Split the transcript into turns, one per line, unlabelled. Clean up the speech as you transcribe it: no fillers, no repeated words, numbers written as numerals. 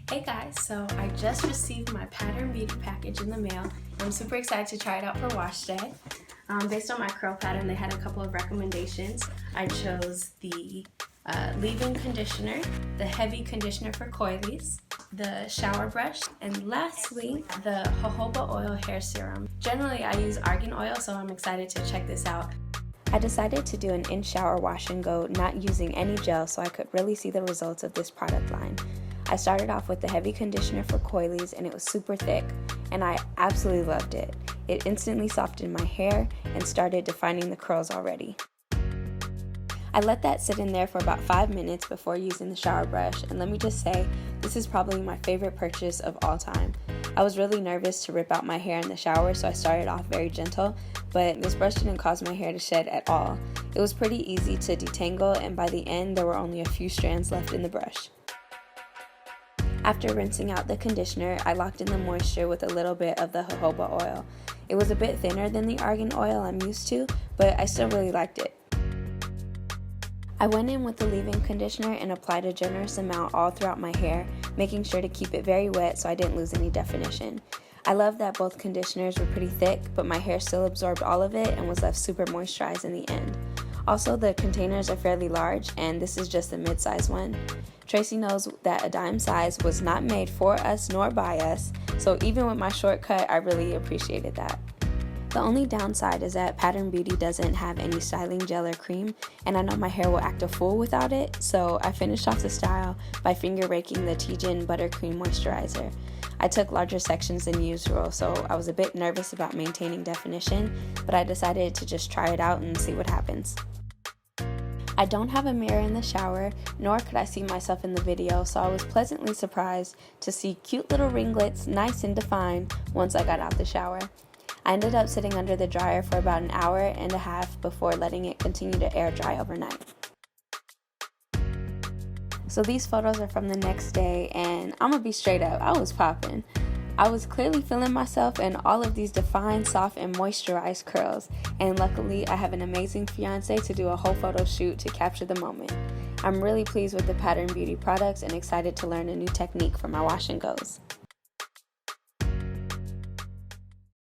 Hey guys, so I just received my Pattern Beauty package in the mail. I'm super excited to try it out for wash day. Based on my curl pattern, they had a couple of recommendations. I chose the leave-in conditioner, the heavy conditioner for coilies, the shower brush, and lastly, the jojoba oil hair serum. Generally, I use argan oil, so I'm excited to check this out. I decided to do an in-shower wash and go, not using any gel, so I could really see the results of this product line. I started off with the heavy conditioner for coilies, and it was super thick, and I absolutely loved it. It instantly softened my hair and started defining the curls already. I let that sit in there for about 5 minutes before using the shower brush, and let me just say, this is probably my favorite purchase of all time. I was really nervous to rip out my hair in the shower, so I started off very gentle, but this brush didn't cause my hair to shed at all. It was pretty easy to detangle, and by the end, there were only a few strands left in the brush. After rinsing out the conditioner, I locked in the moisture with a little bit of the jojoba oil. It was a bit thinner than the argan oil I'm used to, but I still really liked it. I went in with the leave-in conditioner and applied a generous amount all throughout my hair, making sure to keep it very wet so I didn't lose any definition. I love that both conditioners were pretty thick, but my hair still absorbed all of it and was left super moisturized in the end. Also, the containers are fairly large, and this is just a mid-size one. Tracee knows that a dime size was not made for us nor by us, so even with my shortcut, I really appreciated that. The only downside is that Pattern Beauty doesn't have any styling gel or cream, and I know my hair will act a fool without it, so I finished off the style by finger raking the T-Gen Buttercream Moisturizer. I took larger sections than usual, so I was a bit nervous about maintaining definition, but I decided to just try it out and see what happens. I don't have a mirror in the shower, nor could I see myself in the video, so I was pleasantly surprised to see cute little ringlets, nice and defined, once I got out the shower. I ended up sitting under the dryer for about an hour and a half before letting it continue to air dry overnight. So these photos are from the next day, and I'm gonna be straight up, I was popping. I was clearly feeling myself in all of these defined, soft, and moisturized curls, and luckily I have an amazing fiance to do a whole photo shoot to capture the moment. I'm really pleased with the Pattern Beauty products and excited to learn a new technique for my wash and goes.